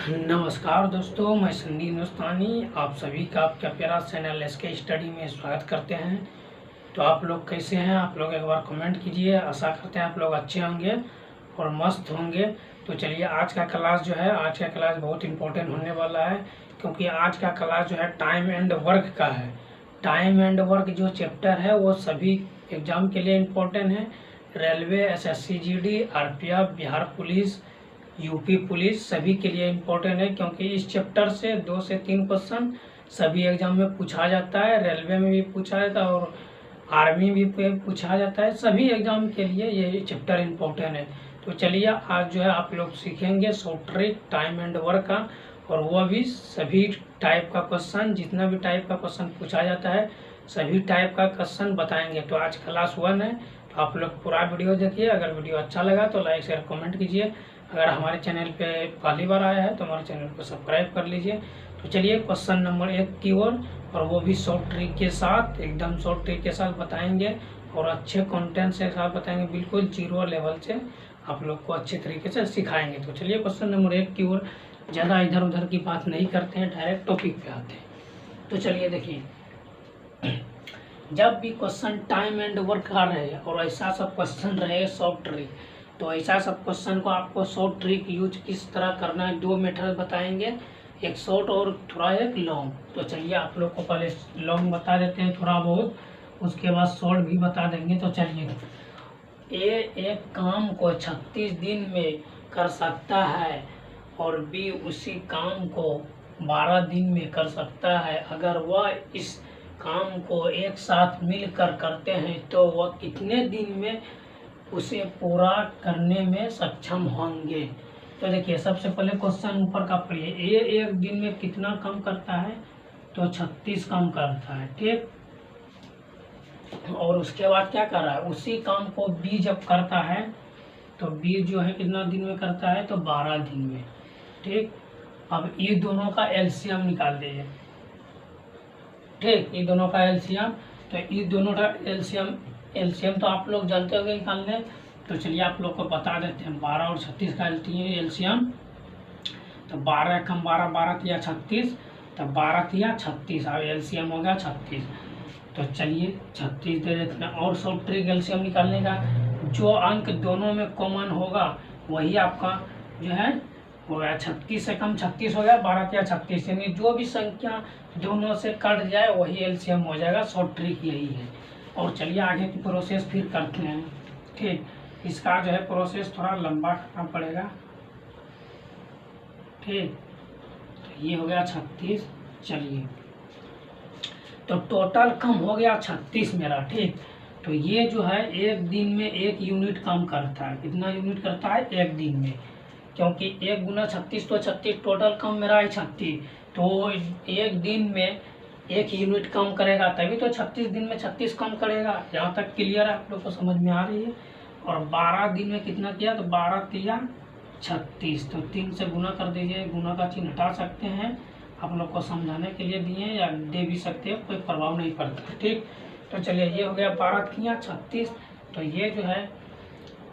नमस्कार दोस्तों, मैं संदीप हिंदुस्तानी आप सभी का आपका प्यारा चैनल एसके स्टडी में स्वागत करते हैं। तो आप लोग कैसे हैं? आप लोग एक बार कमेंट कीजिए। आशा करते हैं आप लोग अच्छे होंगे और मस्त होंगे। तो चलिए, आज का क्लास बहुत इम्पोर्टेंट होने वाला है, क्योंकि आज का क्लास जो है टाइम एंड वर्क का है। टाइम एंड वर्क जो चैप्टर है वो सभी एग्ज़ाम के लिए इम्पोर्टेंट है। Railway, SSC GD, RPF, Bihar police, UP police सभी के लिए इम्पोर्टेंट है, क्योंकि इस चैप्टर से 2 से 3 क्वेश्चन सभी एग्जाम में पूछा जाता है। रेलवे में भी पूछा जाता है और आर्मी भी पूछा जाता है। सभी एग्जाम के लिए ये चैप्टर इम्पोर्टेंट है। तो चलिए, आज जो है आप लोग सीखेंगे short trick time and work का, और वह भी सभी टाइप का क्वेश्चन, जितना भी टाइप का क्वेश्चन पूछा जाता है सभी टाइप का क्वेश्चन बताएंगे। तो आज क्लास 1 है, तो आप लोग पूरा वीडियो देखिए। अगर वीडियो अच्छा लगा तो लाइक शेयर कमेंट कीजिए। अगर हमारे चैनल पे पहली बार आया है तो हमारे चैनल को सब्सक्राइब कर लीजिए। तो चलिए, क्वेश्चन नंबर 1 की ओर, और वो भी शॉर्ट ट्रिक के साथ, एकदम शॉर्ट ट्रिक के साथ बताएंगे और अच्छे कंटेंट के साथ बताएंगे। बिल्कुल जीरो लेवल से आप लोग को अच्छे तरीके से सिखाएंगे। तो चलिए, क्वेश्चन नंबर 1 की ओर, ज़्यादा इधर उधर की बात नहीं करते हैं, डायरेक्ट टॉपिक पे आते हैं। तो चलिए देखिए, जब भी क्वेश्चन टाइम एंड वर्क आ रहे हैं और ऐसा सब क्वेश्चन रहे शॉर्ट ट्रिक, तो ऐसा सब क्वेश्चन को आपको शॉर्ट ट्रिक यूज किस तरह करना है, 2 मेथड बताएंगे, एक शॉर्ट और थोड़ा एक लॉन्ग। तो चलिए, आप लोग को पहले लॉन्ग बता देते हैं थोड़ा बहुत, उसके बाद शॉर्ट भी बता देंगे। तो चलिए, ए एक काम को 36 दिन में कर सकता है और बी उसी काम को 12 दिन में कर सकता है। अगर वह इस काम को एक साथ मिलकर करते हैं तो वह कितने दिन में उसे पूरा करने में सक्षम होंगे। तो देखिए, सबसे पहले क्वेश्चन ऊपर का पढ़िए। ए एक दिन में कितना काम करता है? तो 36 काम करता है, ठीक। और उसके बाद क्या कर रहा है? उसी काम को बी जब करता है तो बी जो है कितना दिन में करता है? तो 12 दिन में, ठीक। अब ये दोनों का एलसीएम निकाल दीजिए, ठीक। ये दोनों का एलसीएम, तो ये दोनों का एलसीएम तो आप लोग जानते होंगे निकालने। तो चलिए, आप लोग को बता देते हैं। 12 और 36 का एलसीएम, तो 12 कम 12, 12 तिया 36, तो 12 तिया 36, अब एलसीएम हो गया 36। तो चलिए 36 दे देते हैं। और शॉर्ट ट्रिक एलसीएम निकालने का, जो अंक दोनों में कॉमन होगा वही आपका जो है हो गया। 36 से कम 36 हो गया, 12 तिया 36, यानी जो भी संख्या दोनों से कट जाए वही एलसीएम हो जाएगा। शॉर्ट ट्रिक यही है। और चलिए, आगे की प्रोसेस फिर करते हैं, ठीक। इसका जो है प्रोसेस थोड़ा लंबा करना पड़ेगा, ठीक। तो ये हो गया 36। चलिए, तो टोटल कम हो गया 36 मेरा, ठीक। तो ये जो है एक दिन में 1 यूनिट कम करता है। कितना यूनिट करता है? 1 दिन में, क्योंकि 1 गुना 36 तो 36, टोटल कम मेरा है 36। तो 1 दिन में 1 यूनिट कम करेगा, तभी तो 36 दिन में 36 कम करेगा। यहाँ तक क्लियर है? आप लोग को समझ में आ रही है? और 12 दिन में कितना किया? तो 12 तिया 36, तो 3 से गुना कर दीजिए। गुना का चिन्ह हटा सकते हैं, आप लोग को समझाने के लिए दिए, या दे भी सकते हैं, कोई प्रभाव नहीं पड़ता, ठीक। तो चलिए, ये हो गया 12 तिया 36। तो ये जो है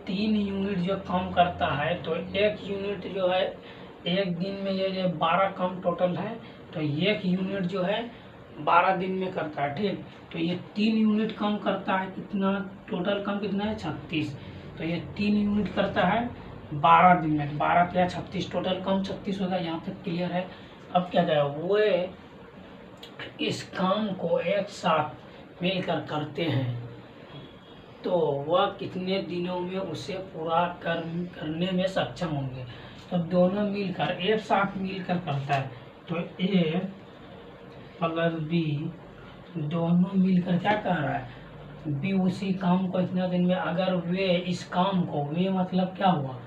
3 यूनिट जो कम करता है, तो 1 यूनिट जो है 1 दिन में, ये जो 12 कम टोटल है, तो 1 यूनिट जो है 12 दिन में करता है, ठीक। तो ये 3 यूनिट कम करता है। कितना टोटल कम कितना है? 36। तो ये 3 यूनिट करता है 12 दिन में, 12 तिया 36, टोटल कम 36 होगा। यहाँ तक क्लियर है? अब क्या करेगा? वो इस काम को एक साथ मिलकर करते हैं तो वह कितने दिनों में उसे पूरा करने में सक्षम होंगे। तो दोनों मिलकर, एक साथ मिलकर करता है, तो ए प्लस बी दोनों मिलकर क्या कर रहा है? बी उसी काम को इतना दिन में, अगर वे इस काम को, वे मतलब क्या हुआ?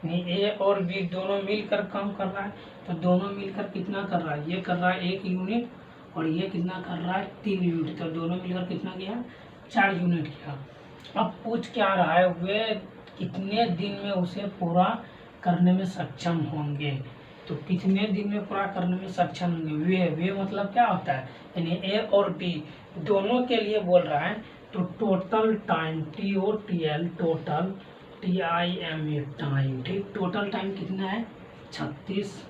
नहीं, ए और बी दोनों मिलकर काम कर रहा है, तो दोनों मिलकर कितना कर रहा है? ये कर रहा है 1 यूनिट और ये कितना कर रहा है? 3 यूनिट। तो दोनों मिलकर कितना किया? 4 यूनिट किया। अब पूछ क्या रहा है? वे कितने दिन में उसे पूरा करने में सक्षम होंगे। तो कितने दिन में पूरा करने में सक्षम होंगे? वे मतलब क्या होता है? यानी ए और बी दोनों के लिए बोल रहा है। तो total time, TOTL, total TIME time, ठीक। टोटल टाइम कितना है? 36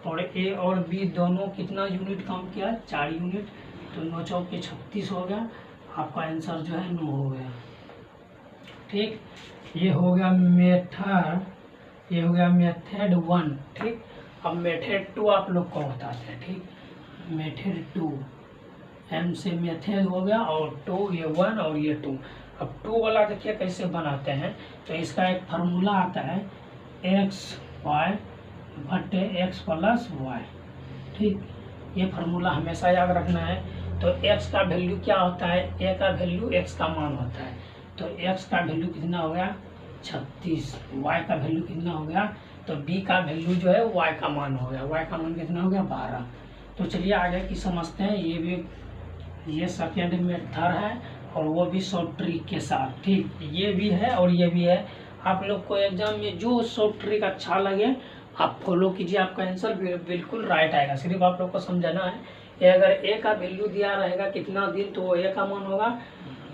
और ए और बी दोनों कितना यूनिट काम किया है, 4 यूनिट। तो 9 चौके 36 हो गया, आपका आंसर जो है 9 हो गया। ठीक, ये हो गया मेथड, ये हो गया मेथड 1। ठीक, अब मेथड 2 आप लोग को बताते हैं। ठीक, मेथड 2 एम से मेथड हो गया और 2, ये 1 और ये 2। अब 2 वाला देखिए कैसे बनाते हैं। तो इसका एक फार्मूला आता है एक्स वाई बटे एक्स प्लस वाई। ठीक, ये फार्मूला हमेशा याद रखना है। तो x का वैल्यू क्या होता है, a का वैल्यू x का मान होता है। तो x का वैल्यू कितना हो गया 36, y का वैल्यू कितना हो गया, तो b का वैल्यू जो है y का मान हो गया, y का मान कितना हो गया 12। तो चलिए आगे की समझते हैं। ये भी, ये सेकेंड मेथड है और वो भी शॉर्ट ट्रिक के साथ। ठीक, ये भी है और ये भी है। आप लोग को एग्जाम में जो शॉर्ट ट्रिक अच्छा लगे आप फॉलो कीजिए, आपका आंसर बिल्कुल राइट आएगा। सिर्फ आप लोग को समझाना है कि अगर ए का वैल्यू दिया रहेगा कितना दिन, तो वो ए का मान होगा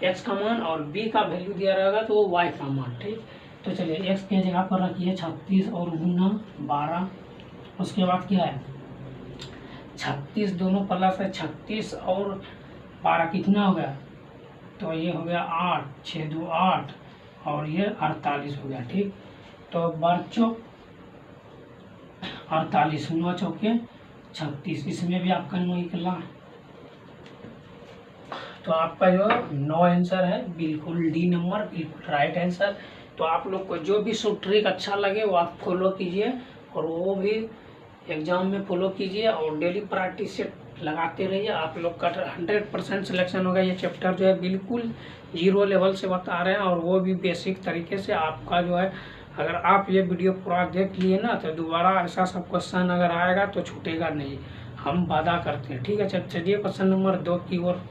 एक्स का मान, और बी का वैल्यू दिया रहेगा तो वो वाई का मान। ठीक, तो चलिए एक्स की जगह पर रखिए 36 और गुना 12। उसके बाद क्या है 36 दोनों प्लस है, 36 और 12 कितना हो गया, तो ये हो गया 8, 6 2 8 और ये 48 हो गया। ठीक, तो 12 48, 9 चौके 36, इसमें भी आपका 9 निकला। तो आपका जो 9 आंसर है बिल्कुल डी नंबर, बिल्कुल राइट आंसर। तो आप लोग को जो भी शॉर्ट ट्रिक अच्छा लगे वो आप फॉलो कीजिए और वो भी एग्जाम में फॉलो कीजिए और डेली प्रैक्टिस से लगाते रहिए। आप लोग का 100% सिलेक्शन होगा। ये चैप्टर जो है बिल्कुल 0 लेवल से बता रहे हैं और वो भी बेसिक तरीके से। आपका जो है अगर आप ये वीडियो पूरा देख लिए ना तो दोबारा ऐसा सब क्वेश्चन अगर आएगा तो छूटेगा नहीं, हम वादा करते हैं। ठीक है, चलिए क्वेश्चन नंबर 2 की ओर।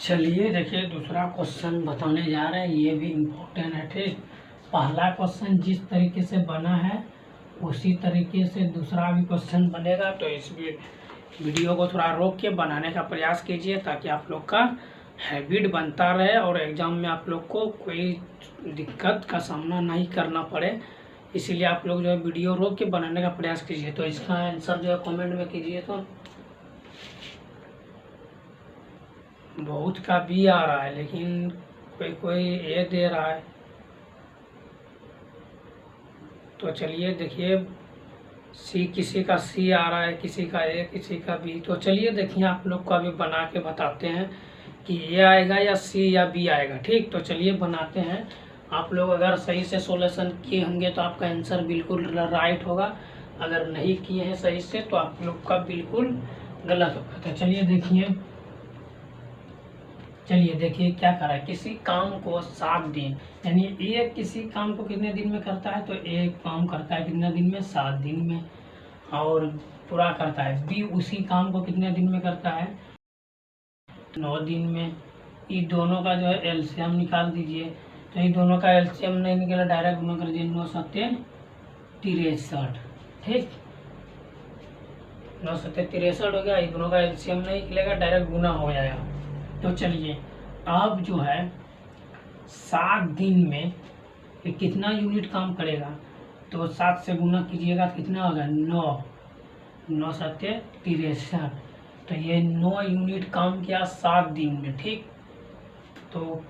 चलिए देखिए दूसरा क्वेश्चन बताने जा रहे हैं, ये भी इम्पोर्टेंट है। ठीक, पहला क्वेश्चन जिस तरीके से बना है उसी तरीके से दूसरा भी क्वेश्चन बनेगा। तो इस वीडियो को थोड़ा रोक के बनाने का प्रयास कीजिए ताकि आप लोग का हैबिट बनता रहे और एग्जाम में आप लोग को कोई दिक्कत का सामना नहीं करना पड़े। इसीलिए आप लोग जो है वीडियो रोक के बनाने का प्रयास कीजिए। तो इसका आंसर जो है कमेंट में कीजिए। तो बहुत का बी आ रहा है लेकिन कोई ए दे रहा है। तो चलिए देखिए सी, किसी का सी आ रहा है, किसी का ए, किसी का बी। तो चलिए देखिए आप लोग को अभी बना के बताते हैं कि ए आएगा या सी या बी आएगा। ठीक, तो चलिए बनाते हैं। आप लोग अगर सही से सोल्यूशन किए होंगे तो आपका आंसर बिल्कुल राइट होगा, अगर नहीं किए हैं सही से तो आप लोग का बिल्कुल गलत होगा। तो चलिए देखिए क्या कर रहा है, किसी काम को 7 दिन, यानी ए किसी काम को कितने दिन में करता है, तो एक काम करता है कितने दिन में, 7 दिन में और पूरा करता है। बी उसी काम को कितने दिन में करता है, 9 दिन में। ये दोनों का जो है एलसीएम निकाल दीजिए। तो ये दोनों का एलसीएम नहीं निकला, डायरेक्ट गुना कर दीजिए, 9 7 63। ठीक, 9 7 63 हो गया। ये दोनों का एलसीएम नहीं निकलेगा, डायरेक्ट गुना हो जाएगा। तो चलिए अब जो है 7 दिन में ये कितना यूनिट काम करेगा, तो 7 से गुना कीजिएगा कितना होगा 9, 9 7 63। तो ये 9 यूनिट काम किया 7 दिन में। ठीक, तो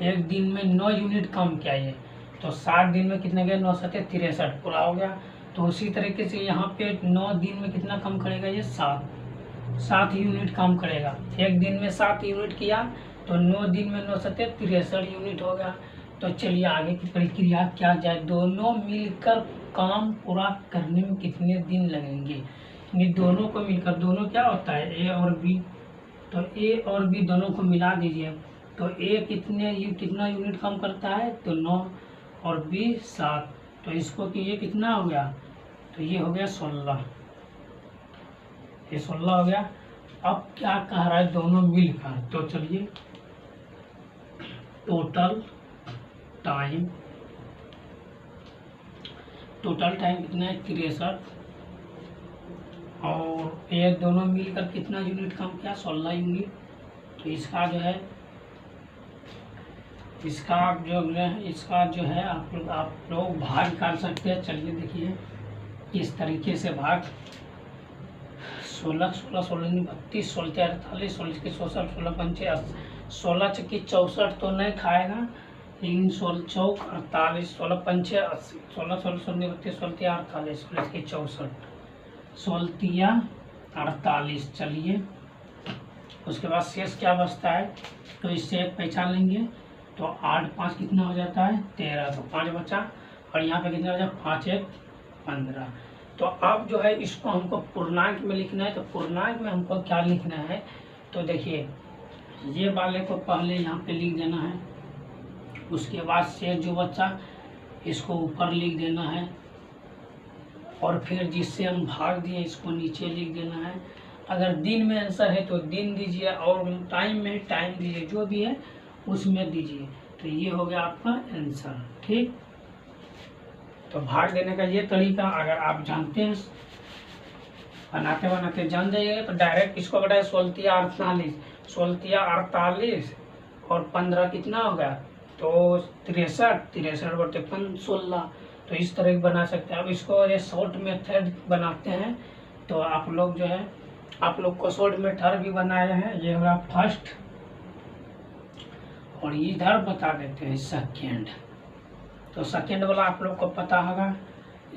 एक दिन में 9 यूनिट काम किया ये, तो 7 दिन में कितना गया, 9 7 63 पूरा हो गया। तो उसी तरीके से यहाँ पे 9 दिन में कितना काम करेगा, ये 7 यूनिट काम करेगा। एक दिन में 7 यूनिट किया तो 9 दिन में 9 7 63 यूनिट हो गया। तो चलिए आगे की प्रक्रिया क्या जाए, दोनों मिलकर काम पूरा करने में कितने दिन लगेंगे। ये दोनों को मिलकर, दोनों क्या होता है ए और बी, तो ए और बी दोनों को मिला दीजिए। तो ए कितना यूनिट काम करता है, तो 9 और बी 7। तो इसको कि ये कितना हो गया, तो ये हो गया 16, ये 16 हो गया। अब क्या कह रहा है, दोनों मिलकर। तो चलिए टोटल टाइम कितना है 63 और ये दोनों मिलकर कितना यूनिट काम किया, 16 यूनिट। तो इसका जो है इसका जो है आप लोग भाग निकाल सकते हैं। चलिए देखिए इस तरीके से भाग 16 16 16 32 16 48 16 की 64 16 पंचे 16 चक्की 64 तो नहीं खाएगा, लेकिन 16 चौक 48 16 पंचे 80 16 16 16 32 16 48 16 की 64 16 48। चलिए उसके बाद शेष क्या बचता है, तो इससे एक पहचान लेंगे। तो 8 5 कितना हो जाता है 13, तो 5 बचा, और यहाँ पे कितना हो जाए 5 1 15। तो अब जो है इसको हमको पूर्णांक में लिखना है। तो पूर्णांक में हमको क्या लिखना है, तो देखिए ये वाले को पहले यहाँ पे लिख देना है, उसके बाद शेष जो बचा इसको ऊपर लिख देना है, और फिर जिससे हम भाग दिए इसको नीचे लिख देना है। अगर दिन में आंसर है तो दिन दीजिए, और टाइम में टाइम दीजिए, जो भी है उसमें दीजिए। तो ये हो गया आपका आंसर। ठीक, तो भाग देने का ये तरीका अगर आप जानते हैं, बनाते बनाते जान जाइएगा, तो डायरेक्ट इसको बताए 16 48 16 48 और 15 कितना होगा, तो 63 63 बटे 16। तो इस तरह की बना सकते हैं। अब इसको ये शॉर्ट मेथड बनाते हैं, तो आप लोग जो है आप लोग को शॉर्ट मेथड भी बनाए हैं। ये हमारा फर्स्ट, और इधर बता देते हैं सेकेंड। तो सेकेंड वाला आप लोग को पता होगा,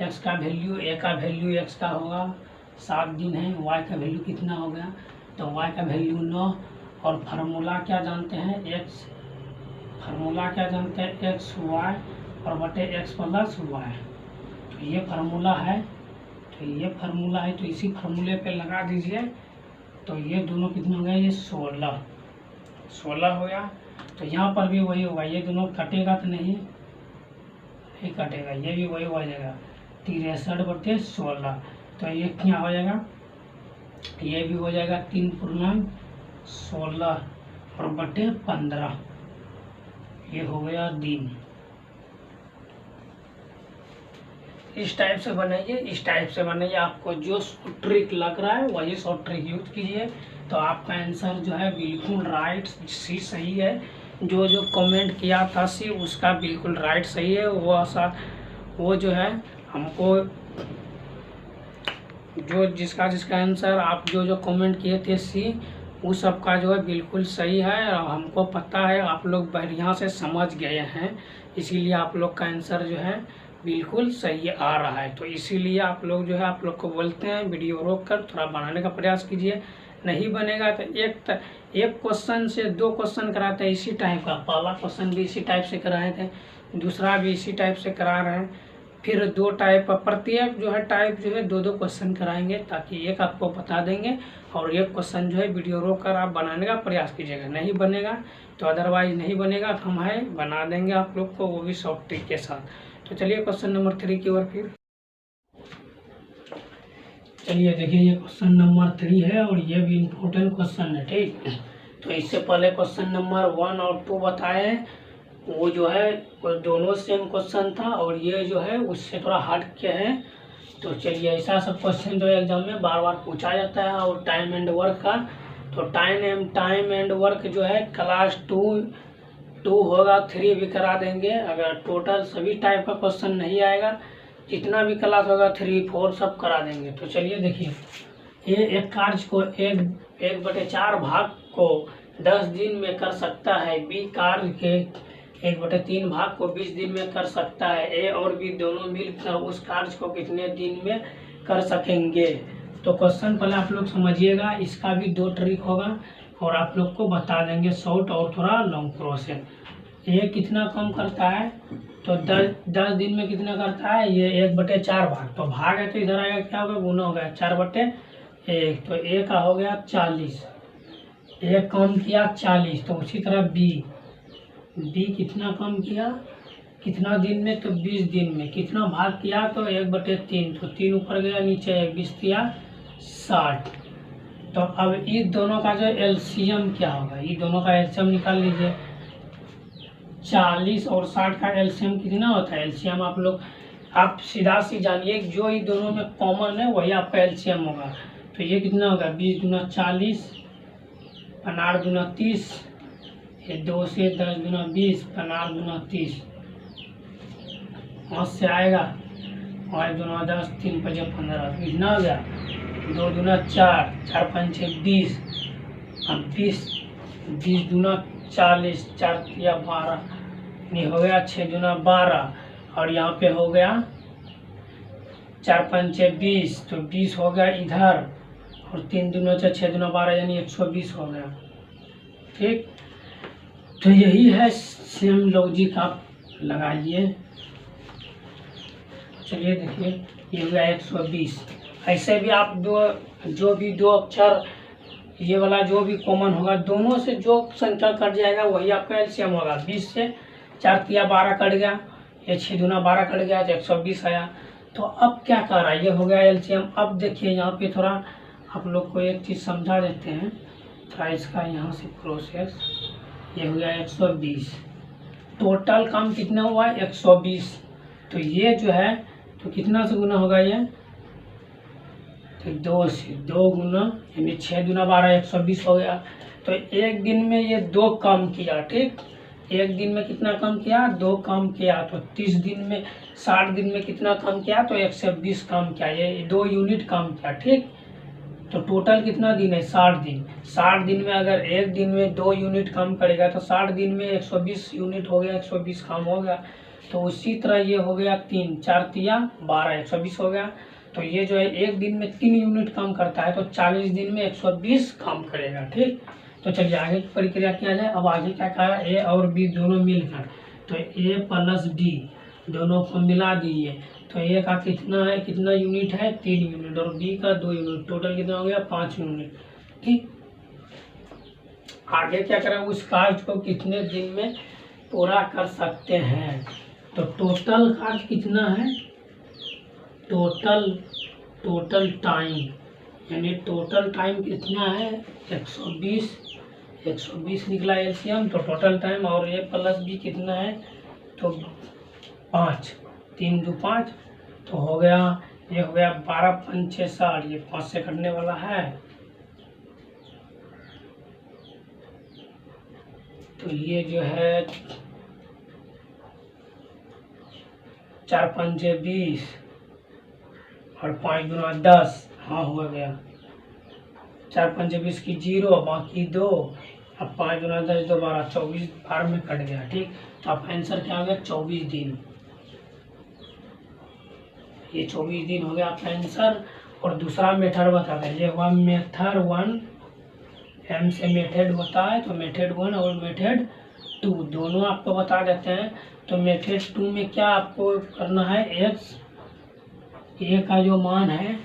एक्स का वैल्यू ए का वैल्यू एक्स का होगा 7 दिन है, वाई का वैल्यू कितना हो गया, तो वाई का वैल्यू 9, और फार्मूला क्या जानते हैं एक्स, फार्मूला क्या जानते हैं एक्स वाई और बटे एक्स प्लस वाई। तो ये फार्मूला है, तो ये फार्मूला है, तो इसी फार्मूले पे लगा दीजिए। तो ये दोनों कितना हो गया, ये 16 हो गया। तो यहाँ पर भी वही होगा, ये दोनों कटेगा तो नहीं कटेगा, ये भी वही हो जाएगा 63 बटे 16। तो ये क्या हो जाएगा, ये भी हो जाएगा 3 पूर्णांक 16 और बटे 15। ये हो गया दिन। इस टाइप से बनाइए, इस टाइप से बनाइए, आपको जो ट्रिक लग रहा है वही शॉर्ट ट्रिक यूज कीजिए। तो आपका आंसर जो है बिल्कुल राइट सी सही है। जो जो कमेंट किया था सी उसका बिल्कुल राइट सही है। वो जो है हमको जो जिसका आंसर आप जो कमेंट किए थे सी, वो सब का जो है बिल्कुल सही है। और हमको पता है आप लोग बढ़िया से समझ गए हैं, इसीलिए आप लोग का आंसर जो है बिल्कुल सही आ रहा है। तो इसीलिए आप लोग जो है आप लोग को बोलते हैं वीडियो रोक कर थोड़ा बनाने का प्रयास कीजिए। नहीं बनेगा तो एक क्वेश्चन से 2 क्वेश्चन कराते हैं इसी टाइप का। पहला क्वेश्चन भी इसी टाइप से कराए थे, दूसरा भी इसी टाइप से करा रहे हैं, फिर 2 टाइप प्रत्येक जो है टाइप जो है 2-2 क्वेश्चन कराएंगे, ताकि एक आपको बता देंगे और एक क्वेश्चन जो है वीडियो रोक कर आप बनाने का प्रयास कीजिएगा। नहीं बनेगा तो अदरवाइज नहीं बनेगा तो हम है बना देंगे आप लोग को, वो भी शॉर्ट ट्रिक के साथ। तो चलिए क्वेश्चन नंबर 3 की ओर फिर चलिए देखिए, ये क्वेश्चन नंबर 3 है और ये भी इम्पोर्टेंट क्वेश्चन है। ठीक, तो इससे पहले क्वेश्चन नंबर 1 और 2 बताए, वो जो है वो दोनों सेम क्वेश्चन था, और ये जो है उससे थोड़ा हट के है। तो चलिए, ऐसा सब क्वेश्चन जो एग्जाम में बार बार पूछा जाता है। और टाइम एंड वर्क का, तो टाइम एंड वर्क जो है क्लास 2 होगा, 3 भी करा देंगे। अगर टोटल सभी टाइप का क्वेश्चन नहीं आएगा, जितना भी क्लास होगा 3 4 सब करा देंगे। तो चलिए देखिए, ये एक कार्य को 1/4 भाग को 10 दिन में कर सकता है। बी कार्य के 1/3 भाग को 20 दिन में कर सकता है। ए और बी दोनों मिलकर उस कार्य को कितने दिन में कर सकेंगे। तो क्वेश्चन पहले आप लोग समझिएगा, इसका भी 2 ट्रिक होगा और आप लोग को बता देंगे शॉर्ट और थोड़ा लॉन्ग प्रोसेस। ये कितना कम करता है, तो 10 दिन में कितना करता है, ये 1/4 भाग। तो भाग है तो इधर आएगा क्या होगा, गुना हो गया 4/1। तो ए का हो गया 40, ए कम किया 40। तो उसी तरह बी कितना कम किया, कितना दिन में, तो 20 दिन में। कितना भाग किया, तो 1/3। तो 3 ऊपर गया, नीचे 1 20 किया 60। तो अब इस दोनों का जो एलसीएम क्या होगा, ये दोनों का एलसीएम निकाल लीजिए। 40 और 60 का एलसीएम कितना होता है। एलसीएम आप सीधा सी जानिए, जो ये दोनों में कॉमन है वही आपका एलसीएम होगा। तो ये कितना होगा, 20 × 40 18 × 30 ये 2 से 10 गुना 20, 15 गुना 30, 5 से आएगा, 5 गुना 10, 3 5 15, कितना हो गया, 2 गुना 4, 4 5 6 20, अब 20 गुना 40, 4 या 12, नहीं हो गया 6 गुना 12, और यहाँ पे हो गया 4 5 6 20, तो 20 हो गया इधर, और 3 दूना 6 दूना 12 यानी 120 हो गया। ठीक, तो यही है, सेम लॉजिक आप लगाइए। चलिए देखिए, ये हो गया 120। ऐसे भी आप जो भी दो अक्षर, ये वाला जो भी कॉमन होगा, दोनों से जो संख्या कट जाएगा वही आपका एलसीएम होगा। 20 से 4 तिया 12 कट गया, ये 6 दूना 12 कट गया, तो 120 आया। तो अब क्या कर रहा है, ये हो गया एलसीएम। अब देखिए यहाँ पे थोड़ा आप लोग को एक चीज़ समझा देते हैं, थोड़ा इसका यहाँ से प्रोसेस। ये हो गया 120, टोटल काम कितना हुआ 120, तो ये जो है तो कितना से गुना होगा ये, तो 2 से 2 गुना, यानी 6 दूना 12, 120 हो गया। तो एक दिन में ये 2 काम किया। ठीक, एक दिन में कितना काम किया, 2 काम किया। तो 30 दिन में, 60 दिन में कितना काम किया, तो 120 काम किया, ये 2 यूनिट काम किया। ठीक, तो टोटल कितना दिन है, 60 दिन। 60 दिन में अगर एक दिन में 2 यूनिट काम करेगा तो 60 दिन में 120 यूनिट हो गया, 120 काम हो गया। तो उसी तरह ये हो गया 3 4 तिया 12, 120 हो गया। तो ये जो है एक दिन में 3 यूनिट काम करता है, तो 40 दिन में 120 काम करेगा। ठीक, तो चलिए आगे की प्रक्रिया किया जाए। अब आगे क्या कहा, ए और बी दोनों मिलकर, तो ए प्लस डी दोनों को मिला दीजिए। तो ए का कितना है, कितना यूनिट है, 3 यूनिट, और बी का 2 यूनिट, टोटल कितना हो गया 5 यूनिट। ठीक, आगे क्या करें, उस कार्य को कितने दिन में पूरा कर सकते हैं। तो टोटल कार्य कितना है, टोटल टाइम, यानी टोटल टाइम कितना है 120 निकला एलसीएम। तो टोटल टाइम, और ए प्लस बी कितना है, तो 5, 3 2 5, तो हो गया, ये हो गया 12 5 6 60, ये 5 से कटने वाला है। तो ये जो है 4 5 6 20, और 5 गुना 10, हाँ हो गया 4 5 20 की 0, बाकी 2, अब 5 गुना 10 2 12, 24 बार में कट गया। ठीक, तो आपका आंसर क्या हो गया, 24 दिन। ये 24 दिन हो गया आपका आंसर। और दूसरा मेथड बता दें, ये हुआ मेथड 1, एम से मेथड होता है, तो मेथड 1 और मेथड 2 दोनों आपको बता देते हैं। तो मेथड 2 में क्या आपको करना है, ए का जो मान है,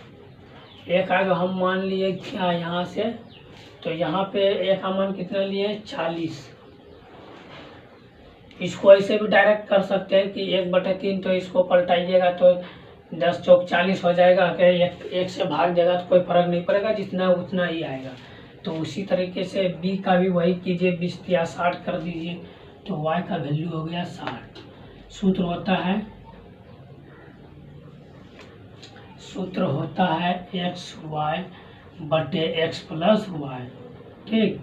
ए का जो हम मान लिए क्या यहाँ से, तो यहाँ पे ए का मान कितना लिए 40। इसको ऐसे भी डायरेक्ट कर सकते हैं कि 1/3, तो इसको पलटाइएगा तो 10 चौक 40 हो जाएगा। एक से भाग जाएगा तो कोई फर्क नहीं पड़ेगा, जितना उतना ही आएगा। तो उसी तरीके से बी का भी वही कीजिए, 20 या 60 कर दीजिए, तो वाई का वैल्यू हो गया 60। सूत्र होता है XY बटे X प्लस Y। ठीक,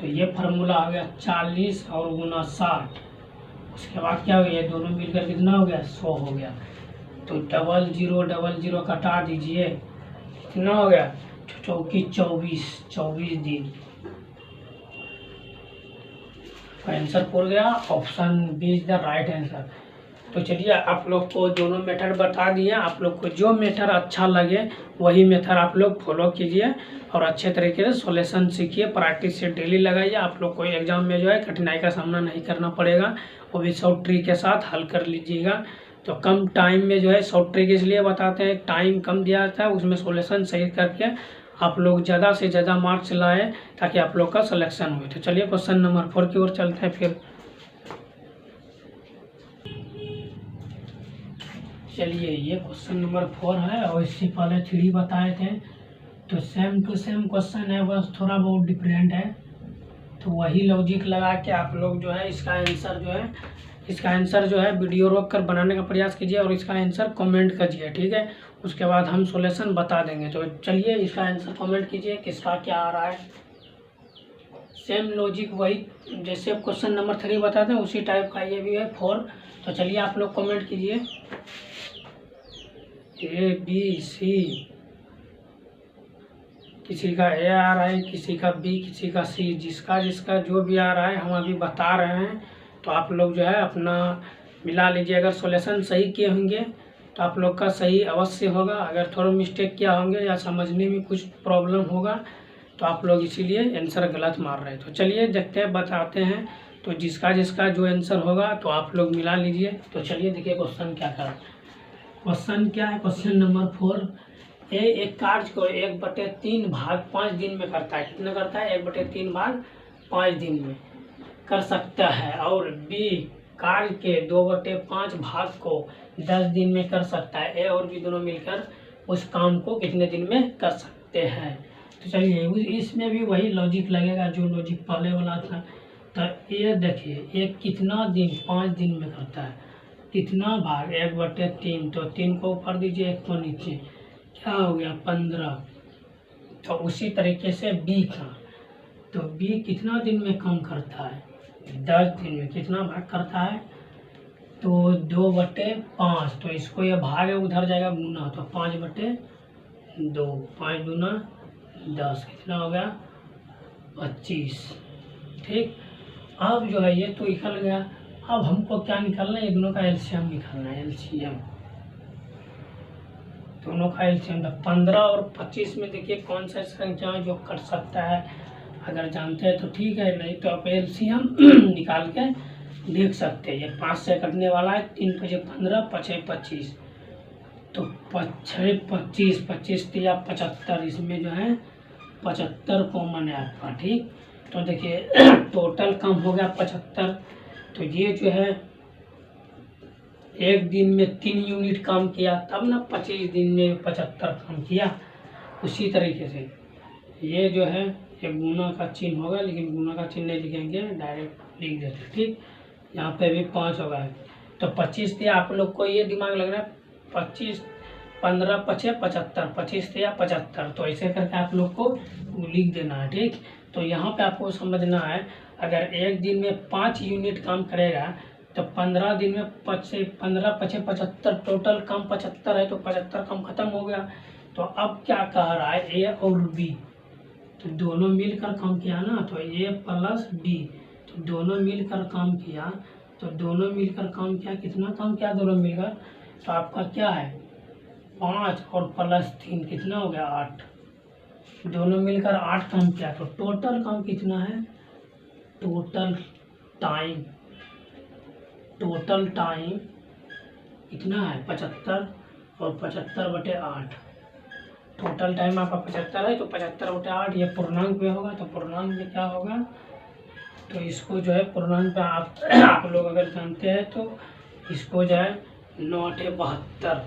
तो ये फार्मूला हो गया 40 और गुना 60। उसके बाद क्या हो गया, ये दोनों मिलकर कितना हो गया 100 हो गया। तो 0000 कटा दीजिए, कितना हो गया, चौकी 24 दिन। आंसर पूरा गया, option B is the right answer. तो चलिए आप लोग को दोनों मेथड बता दिए, आप लोग को जो मेथड अच्छा लगे वही मेथड आप लोग फॉलो कीजिए और अच्छे तरीके से सॉल्यूशन सीखिए, प्रैक्टिस से डेली लगाइए। आप लोग को एग्जाम में जो है कठिनाई का सामना नहीं करना पड़ेगा, वो भी शॉर्ट ट्रिक के साथ हल कर लीजिएगा। तो कम टाइम में जो है, शॉर्ट ट्रिक इसलिए बताते हैं, टाइम कम दिया जाता है, उसमें सॉल्यूशन सही करके आप लोग ज़्यादा से ज़्यादा मार्क्स लाएँ ताकि आप लोग का सिलेक्शन हो। तो चलिए क्वेश्चन नंबर 4 की ओर चलते हैं। फिर चलिए, ये क्वेश्चन नंबर 4 है और इससे पहले 3 बताए थे, तो सेम टू सेम क्वेश्चन है, बस थोड़ा बहुत डिफरेंट है। तो वही लॉजिक लगा के आप लोग जो है इसका आंसर जो है वीडियो रोक कर बनाने का प्रयास कीजिए और इसका आंसर कमेंट कीजिए। ठीक है, उसके बाद हम सॉल्यूशन बता देंगे। तो चलिए इसका आंसर कमेंट कीजिए, किसका क्या आ रहा है। सेम लॉजिक वही जैसे क्वेश्चन नंबर 3 बताते हैं उसी टाइप का ये भी है 4। तो चलिए आप लोग कमेंट कीजिए ABC, किसी का A आ रहा है, किसी का B, किसी का C, जिसका जिसका जो भी आ रहा है हम अभी बता रहे हैं। तो आप लोग जो है अपना मिला लीजिए। अगर सॉल्यूशन सही किए होंगे तो आप लोग का सही अवश्य होगा। अगर थोड़ा मिस्टेक किया होंगे या समझने में कुछ प्रॉब्लम होगा तो आप लोग इसीलिए आंसर गलत मार रहे हैं। तो चलिए देखते हैं, बताते हैं। तो जिसका जिसका जो आंसर होगा तो आप लोग मिला लीजिए। तो चलिए देखिए क्वेश्चन क्या कर, क्वेश्चन क्या है। क्वेश्चन नंबर 4, एक कार्य को 1/3 भाग 5 दिन में करता है। कितना करता है? 1/3 भाग 5 दिन में कर सकता है। और बी कार्य के 2/5 भाग को 10 दिन में कर सकता है। ए और बी दोनों मिलकर उस काम को कितने दिन में कर सकते हैं। तो चलिए इसमें भी वही लॉजिक लगेगा जो लॉजिक पहले वाला था। तो ये देखिए ये कितना दिन 5 दिन में करता है, कितना भाग 1/3। तो 3 को ऊपर दीजिए, 1 को नीचे, क्या हो गया 15। तो उसी तरीके से बी का, तो बी कितना दिन में काम करता है? 10 दिन में। कितना भाग करता है? तो 2/5। तो इसको ये भाग है उधर जाएगा गुना, तो 5/2, 5 दूना 10, कितना हो गया 25। ठीक, अब जो है ये तो निकल गया। अब हमको क्या निकालना है? ये दोनों का एलसीएम निकालना है। एलसीएम दोनों का एलसीएम 15 और 25 में देखिए कौन सा संख्या जो कट सकता है। अगर जानते हैं तो ठीक है, नहीं तो आप एलसीएम निकाल के देख सकते हैं। ये 5 से कटने वाला है, 3 5 15, 5 25, तो 5 25, 25 या 75, इसमें जो है 75 कॉमन है आपका। ठीक, तो देखिए टोटल कम हो गया 75। तो ये जो है एक दिन में 3 यूनिट काम किया, तब ना 25 दिन में 75 काम किया। उसी तरीके से ये जो है ये गुना का चिन्ह होगा, लेकिन गुना का चिन्ह नहीं लिखेंगे, डायरेक्ट लिख देते। ठीक, यहाँ पे भी 5 होगा। तो 25 थे, आप लोग को ये दिमाग लग रहा है 25, 15 5 75, 25 थे या 75। तो ऐसे करके आप लोग को लिख देना है। ठीक, तो यहाँ पे आपको समझना है अगर एक दिन में 5 यूनिट काम करेगा तो 15 दिन में 15 5 75, टोटल काम 75 है। तो 75 काम खत्म हो गया। तो अब क्या कह रहा है? ए और बी, तो दोनों मिलकर काम किया ना, तो ए प्लस बी, तो दोनों मिलकर काम किया। तो दोनों मिलकर काम किया, कितना काम किया दोनों मिलकर? तो आपका क्या है 5 और प्लस 3, कितना हो गया 8। दोनों मिलकर 8 काम किया। तो टोटल काम कितना है? टोटल टाइम कितना है 75, और 75/8। टोटल टाइम आपका 75 है, तो 75/8 ये पूर्णांक में होगा। तो पूर्णांक में क्या होगा? तो इसको जो है पूर्णांक पे आप लोग अगर जानते हैं तो इसको जो है 9 8 72,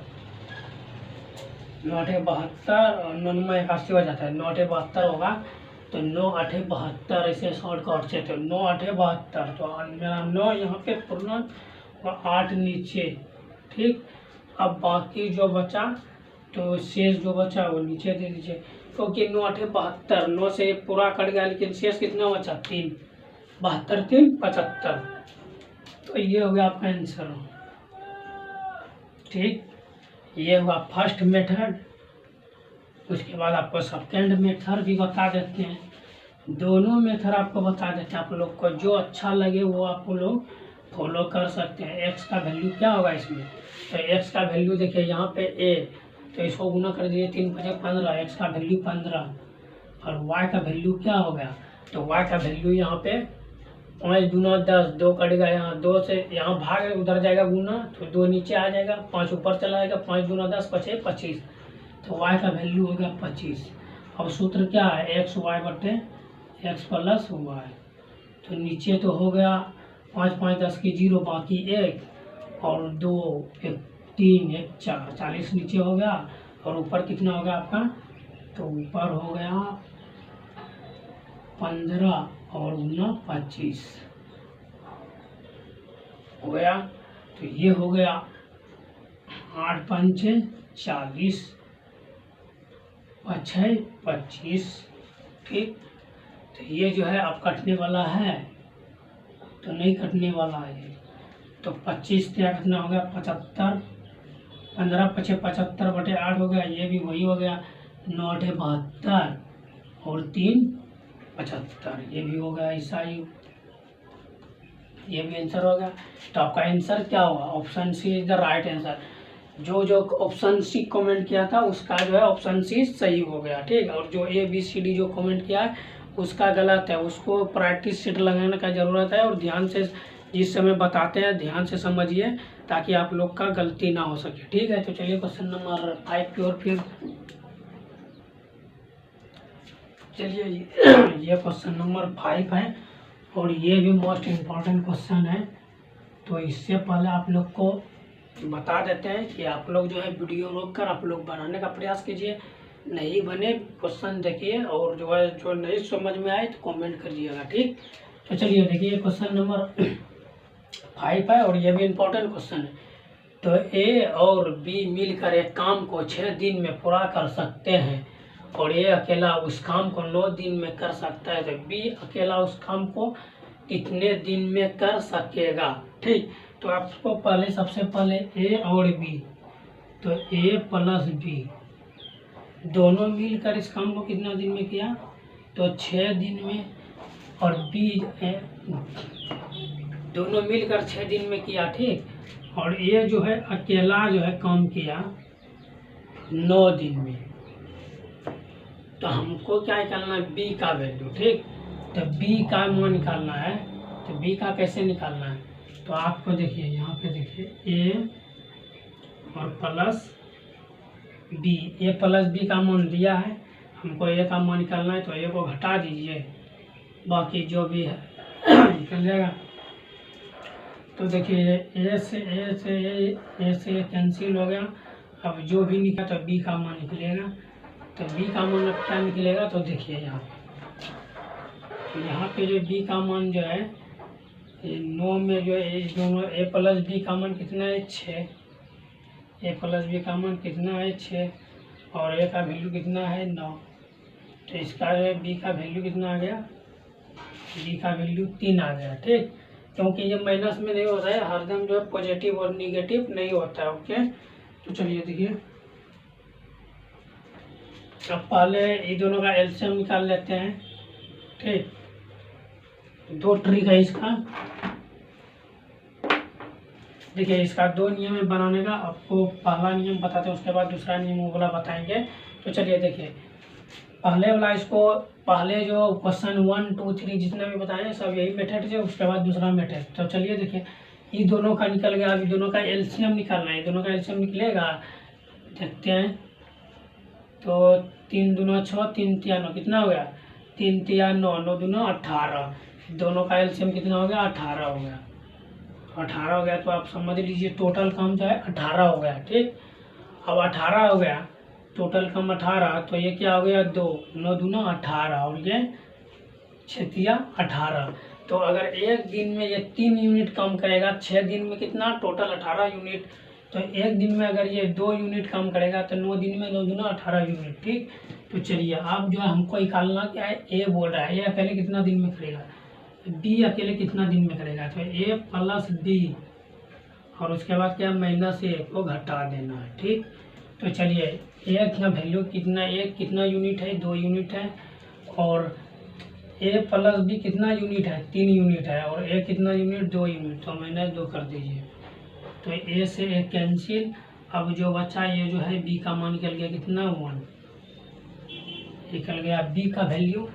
9 8 72 और 9 81 हो जाता है। 9 8 72 होगा, तो 9 8 72 ऐसे शॉर्टकट से। तो 9 8 72, तो मेरा 9 यहाँ पे पूर्णांक और 8 नीचे। ठीक, अब बाकी जो बचा तो शेष जो बचा वो नीचे दे दीजिए, क्योंकि 9 8 72, 9 से पूरा कट गया, लेकिन शेष कितना बचा 3, 72 3 75। तो ये हो गया आपका आंसर। ठीक, ये हुआ फर्स्ट मेथड। उसके बाद आपको सेकेंड मेथड भी बता देते हैं। दोनों मेथड आपको बता देते हैं, आप लोग को जो अच्छा लगे वो आप लोग फॉलो कर सकते हैं। एक्स का वैल्यू क्या होगा इसमें? तो एक्स का वैल्यू देखिए यहाँ पे ए, तो इसको गुना कर दीजिए 3 5 15, एक्स का वैल्यू 15। और वाई का वैल्यू क्या हो गया? तो वाई का वैल्यू यहाँ पे 5 दूना 10, 2 कटेगा, यहाँ 2 से यहाँ भाग उधर जाएगा गुना, तो 2 नीचे आ जाएगा, 5 ऊपर चला जाएगा, 5 दूना 10 5 25। तो y का वैल्यू हो गया 25। अब सूत्र क्या है? एक्स वाई बटे एक्स प्लस वाई। तो नीचे तो हो गया 5 5 10 की 0, बाकी 1 और 2 1 3 1 4, 40 नीचे हो गया। और ऊपर कितना हो गया आपका? तो ऊपर हो गया 15 और 25 हो गया। तो ये हो गया 8 5 40, 5 25। ठीक, तो ये जो है अब कटने वाला है, तो नहीं कटने वाला है। तो 25 क्या कितना हो गया 75, 15 पचे 75/8 हो गया, ये भी वही हो गया 9 8 72 और 3 75, ये भी हो गया ऐसा ही, ये भी आंसर हो गया। तो आपका आंसर क्या होगा, option C is the right answer. जो जो ऑप्शन सी कमेंट किया था उसका जो है ऑप्शन सी सही हो गया, ठीक। और जो ABCD जो कमेंट किया है उसका गलत है, उसको प्रैक्टिस सेट लगाने का ज़रूरत है। और ध्यान से जिस समय बताते हैं ध्यान से समझिए ताकि आप लोग का गलती ना हो सके, ठीक है। तो चलिए क्वेश्चन नंबर 5 की ओर फिर चलिए। ये क्वेश्चन नंबर 5 है और ये भी मोस्ट इम्पॉर्टेंट क्वेश्चन है। तो इससे पहले आप लोग को बता देते हैं कि आप लोग जो है वीडियो रोक कर आप लोग बनाने का प्रयास कीजिए, नहीं बने क्वेश्चन देखिए और जो है जो नहीं समझ में आए तो कमेंट करिएगा, ठीक। तो चलिए देखिए क्वेश्चन नंबर 5 है और ये भी इम्पोर्टेंट क्वेश्चन है। तो A और B मिलकर एक काम को 6 दिन में पूरा कर सकते हैं और A अकेला उस काम को 9 दिन में कर सकता है, तो B अकेला उस काम को कितने दिन में कर सकेगा, ठीक। तो आपको पहले सबसे पहले A और B, तो A प्लस B दोनों मिलकर इस काम को कितना दिन में किया, तो 6 दिन में। और B दोनों मिलकर 6 दिन में किया, ठीक। और A जो है अकेला जो है काम किया 9 दिन में। तो हमको क्या निकालना है, B का वैल्यू, ठीक। तो B का मान निकालना है, तो B का कैसे निकालना है, तो आपको देखिए यहाँ पे देखिए A और plus B, A plus B का मान दिया है, हमको A का मान निकालना है। तो A को घटा दीजिए, बाकी जो भी है निकल जाएगा। तो देखिए A से कैंसिल हो गया, अब जो भी निकला तो B का मान निकलेगा। तो B का मान अब क्या निकलेगा, तो देखिए यहाँ पे जो B का मान जो है 9 में जो है दोनों A प्लस B का मान कितना है 6, A प्लस B का मान कितना है 6 और A का वैल्यू कितना है 9। तो इसका जो है B का वैल्यू कितना आ गया, B का वैल्यू 3 आ गया, ठीक। क्योंकि ये माइनस में नहीं होता है, हरदम जो है पॉजिटिव और निगेटिव नहीं होता है, ओके। तो चलिए देखिए अब पहले ये दोनों का एलसीएम निकाल लेते हैं, ठीक। 2 ट्रिक है इसका, देखिए इसका 2 नियम है बनाने का। आपको पहला नियम बताते हैं उसके बाद दूसरा नियम वो वाला बताएंगे। तो चलिए देखिए पहले वाला, इसको पहले जो क्वेश्चन 1 2 3 जितने भी बताए सब यही मेथड है, उसके बाद दूसरा मेथड। तो चलिए देखिए ये दोनों का निकल गया, अभी दोनों का एलसीएम निकालना है, दोनों का एलसीएम निकलेगा, देखते हैं। तो 3 दूना 6 3 तिया 9 कितना हो गया, 3 तिया 9 9 दूना 18, दोनों का एलसीएम कितना हो गया 18 हो गया। 18 हो गया तो आप समझ लीजिए टोटल काम जो है 18 हो गया, ठीक। अब 18 हो गया टोटल काम 18, तो ये क्या हो गया 2 9 दूना 18 और ये 6 तिया 18। तो अगर एक दिन में ये 3 यूनिट काम करेगा, 6 दिन में कितना टोटल 18 यूनिट, तो एक दिन में अगर ये 2 यूनिट काम करेगा तो 9 दिन में 9 दूना 18 यूनिट, ठीक। तो चलिए अब जो है हमको निकालना क्या है, A बोल रहा है, A अकेले कितना दिन में करेगा, B अकेले कितना दिन में करेगा, तो A प्लस B और उसके बाद क्या माइनस A को घटा देना है, ठीक। तो चलिए एक का वैल्यू कितना, एक कितना यूनिट है 2 यूनिट है, और A प्लस B कितना यूनिट है 3 यूनिट है, और A कितना यूनिट 2 यूनिट, तो -2 कर दीजिए। तो A से A कैंसिल, अब जो बचा ये जो है B का मान निकल गया कितना 1 निकल गया B का वैल्यू।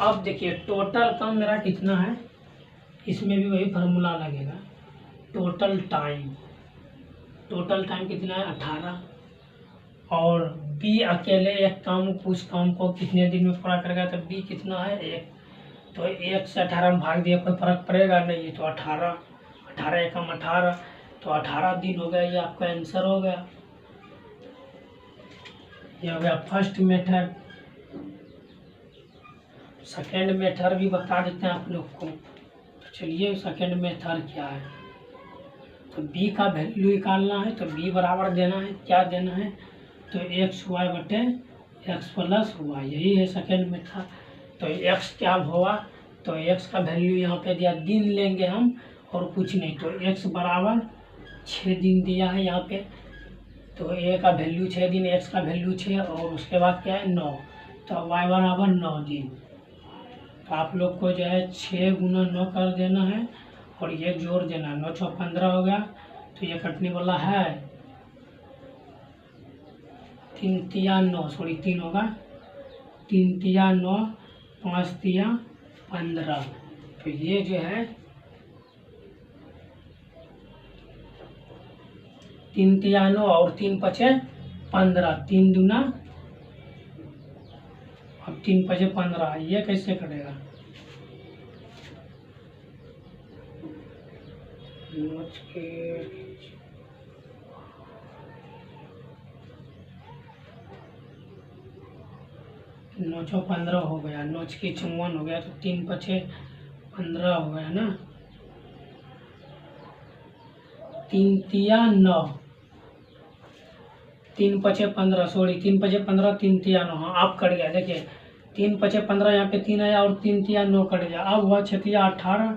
अब देखिए टोटल काम मेरा कितना है, इसमें भी वही फार्मूला लगेगा, टोटल टाइम कितना है 18, और B अकेले एक काम उस काम को कितने दिन में पूरा करेगा, तो B कितना है 1, तो 1 से 18 में भाग दिया कोई फर्क पड़ेगा नहीं, तो 18 एकम 18, तो 18 दिन हो गया, ये आपका आंसर हो गया। ये हो गया फर्स्ट मेथड। सेकेंड मेथड भी बता देते हैं आप लोग को। तो चलिए सेकेंड मेथड क्या है, तो B का वैल्यू निकालना है, तो B बराबर देना है, क्या देना है, तो XY बटे X प्लस Y, यही है सेकेंड मेथड। तो एक्स क्या होगा, तो एक्स का वैल्यू यहाँ पे दिया, दिन लेंगे हम और कुछ नहीं। तो एक्स बराबर 6 दिन दिया है यहाँ पे, तो ए का वैल्यू 6 दिन, एक्स का वैल्यू 6 और उसके बाद क्या है 9, तो वाई बराबर 9 दिन। तो आप लोग को जो है 6 गुना 9 कर देना है और ये जोड़ देना, 9 6 15 हो गया। तो ये कटने वाला है 3 तिया 9, सॉरी 3 होगा, 3 तिया 9, 5 तिया 15। तो ये जो है 3 तिया 9 और 3 पचे 15, 3 दूना और 3 पचे 15, ये कैसे कटेगा? नौ 6 15 हो गया, 9 की 54 हो गया, तो 3 पचे 15 हो गया ना, 3 तिया 9, 3 पचे 15, सॉरी 3 पचे 15, 3 तिया 9, हाँ आप कट गया, देखिए 3 पचे 15 यहाँ पे 3 आया और 3 तिया 9 कट गया, अब हुआ 6 तिया 18,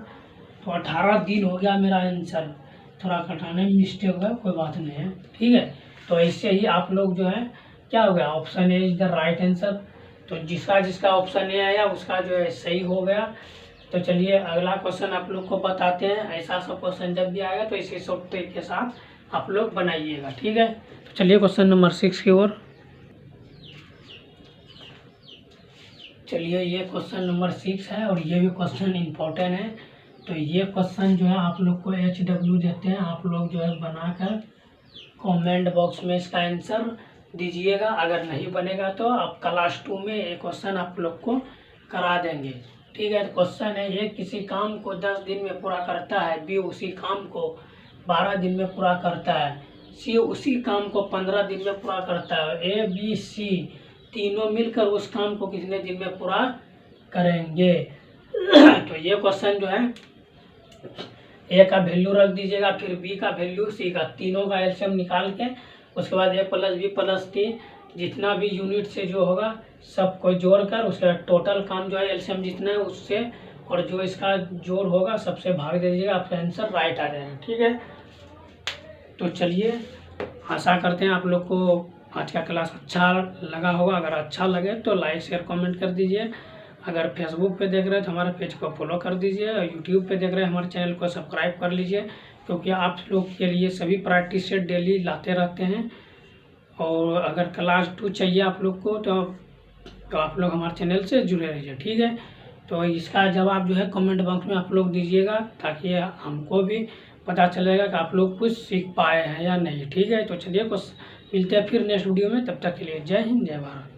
तो 18 दिन हो गया मेरा आंसर। थोड़ा कटाने में मिस्टेक हो गया, कोई बात नहीं है, ठीक है। तो ऐसे ही आप लोग जो है क्या हो गया, option A is the right answer. तो जिसका जिसका ऑप्शन ए आया उसका जो है सही हो गया। तो चलिए अगला क्वेश्चन आप लोग को बताते हैं। ऐसा सब क्वेश्चन जब भी आएगा तो इसी शॉर्ट ट्रिक के साथ आप लोग बनाइएगा, ठीक है। तो चलिए क्वेश्चन नंबर 6 की ओर चलिए। ये क्वेश्चन नंबर 6 है और ये भी क्वेश्चन इम्पोर्टेंट है। तो ये क्वेश्चन जो है आप लोग को HW देते हैं, आप लोग जो है बनाकर कमेंट बॉक्स में इसका आंसर दीजिएगा। अगर नहीं बनेगा तो आप क्लास 2 में ये क्वेश्चन आप लोग को करा देंगे, ठीक है। तो क्वेश्चन है, ये किसी काम को 10 दिन में पूरा करता है, बी उसी काम को 12 दिन में पूरा करता है, सी उसी काम को 15 दिन में पूरा करता है, ए बी सी तीनों मिलकर उस काम को कितने दिन में पूरा करेंगे। तो ये क्वेश्चन जो है ए का वैल्यू रख दीजिएगा, फिर बी का वैल्यू, सी का, तीनों का एलसीएम निकाल के उसके बाद ए प्लस बी प्लस सी जितना भी यूनिट से जो होगा सबको जोड़कर उसके बाद टोटल काम जो है एलसीएम जितना है उससे और जो इसका जोड़ होगा सबसे भाग दे दीजिएगा, आपका आंसर राइट आ जाएगा, ठीक है। तो चलिए आशा करते हैं आप लोग को आज का क्लास अच्छा लगा होगा। अगर अच्छा लगे तो लाइक शेयर कमेंट कर दीजिए। अगर फेसबुक पे देख रहे हैं तो हमारे पेज को फॉलो कर दीजिए और यूट्यूब पे देख रहे हैं हमारे चैनल को सब्सक्राइब कर लीजिए, क्योंकि आप लोग के लिए सभी प्रैक्टिस सेट डेली लाते रहते हैं। और अगर क्लास 2 चाहिए आप लोग को तो आप लोग हमारे चैनल से जुड़े रहिए, ठीक है। तो इसका जवाब जो है कमेंट बॉक्स में आप लोग दीजिएगा, ताकि हमको भी पता चलेगा कि आप लोग कुछ सीख पाए हैं या नहीं, ठीक है। तो चलिए कुछ मिलते हैं फिर नेक्स्ट वीडियो में, तब तक के लिए जय हिंद जय भारत।